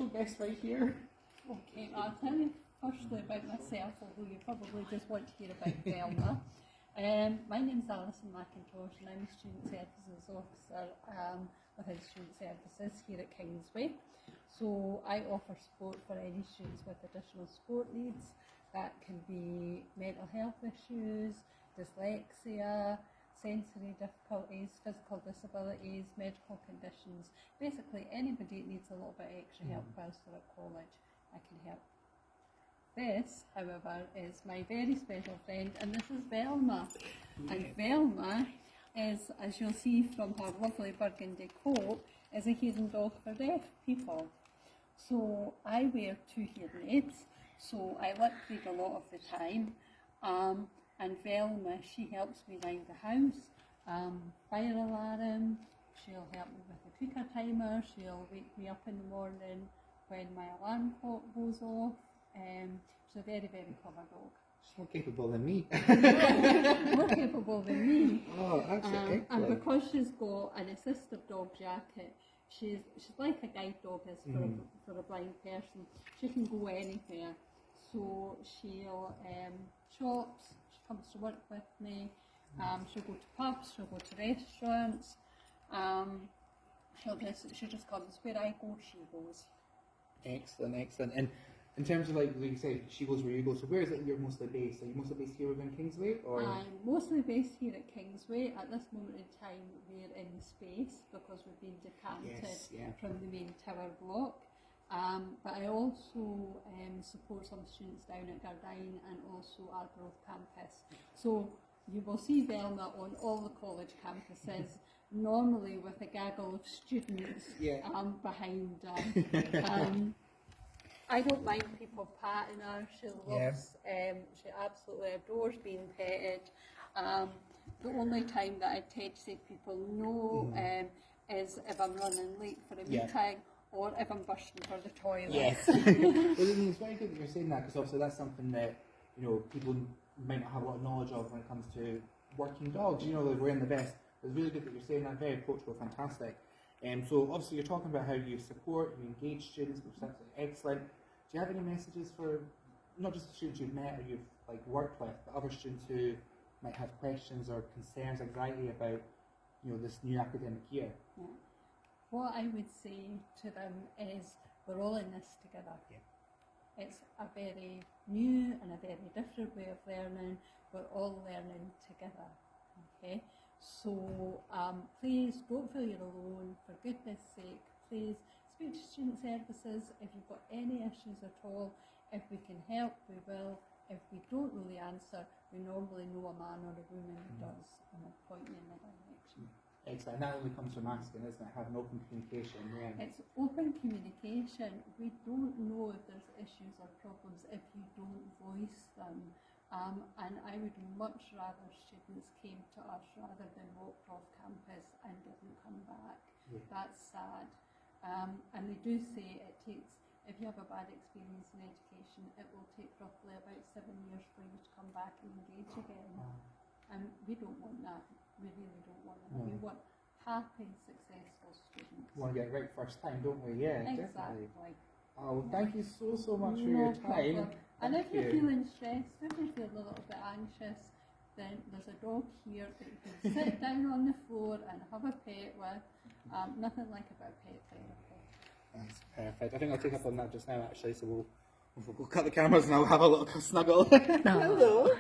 Guest right here. Okay, I'll tell you firstly about myself, although you probably just want to hear about Velma. My name's Alison and I'm a Student Services Officer within Student Services here at Kingsway. So I offer support for any students with additional support needs. That can be mental health issues, dyslexia, sensory difficulties, physical disabilities, medical conditions. Basically, anybody that needs a little bit extra help whilst they're at college, I can help. This, however, is my very special friend, and this is Velma. And Velma is, as you'll see from her lovely burgundy coat, is a hearing dog for deaf people. So I wear 2 hearing aids, so I lip read a lot of the time. And Velma, she helps me around the house, fire alarm, she'll help me with the cooker timer, she'll wake me up in the morning when my alarm clock goes off. She's a very, very clever dog. She's more capable than me. More capable than me. Oh, absolutely. And because she's got an assistive dog jacket, she's like a guide dog is for a blind person. She can go anywhere. So she'll shops, she comes to work with me, she'll go to pubs, she'll go to restaurants, she just comes where I go, she goes. Excellent, excellent. And in terms of, like you say, she goes where you go, so where is it you're mostly based? Are you mostly based here within Kingsway? Or? I'm mostly based here at Kingsway. At this moment in time we're in the space because we've been decanted from the main tower block. But I also support some students down at Gardyne and also Arbroath campus. So you will see Velma on all the college campuses, normally with a gaggle of students behind her. I don't mind people patting her. She loves, she absolutely adores being petted. The only time that I tend to say to people no is if I'm running late for a meeting or if I'm bursting for the toilet. Yes. Well, it's very good that you're saying that, because obviously that's something that, you know, people might not have a lot of knowledge of when it comes to working dogs. You know, like wearing the vest. It's really good that you're saying that. Very approachable, fantastic. So obviously you're talking about how you support, you engage students, which is absolutely excellent. Do you have any messages for not just the students you've met or you've like worked with, but other students who might have questions or concerns, anxiety about, you know, this new academic year? Yeah. What I would say to them is we're all in this together. Yeah. It's a very new and a very different way of learning. We're all learning together. Okay. So please don't feel you're alone. For goodness sake, please speak to Student Services if you've got any issues at all. If we can help, we will. If we don't really answer, we normally know a man or a woman who does, and we'll point you in the direction. Excellent. And that only comes from asking, isn't it? Having open communication. Yeah. It's open communication. We don't know if there's issues or problems if you don't voice them. And I would much rather students came to us rather than walked off campus and didn't come back. Yeah. That's sad. And they do say it takes, if you have a bad experience in education, it will take roughly about 7 years for you to come back and engage again. And we don't want that. We really don't want that. We want happy, successful students. We want to get it right first time, don't we? Yeah, exactly. Definitely. Oh, thank you so much for your time. Problem. And if you're feeling stressed, if you're feeling a little bit anxious, then there's a dog here that you can sit down on the floor and have a pet with. Nothing like a bit of pet therapy. That's perfect. I think I'll take up on that just now, actually, so we'll cut the cameras and I'll have a little snuggle. Hello.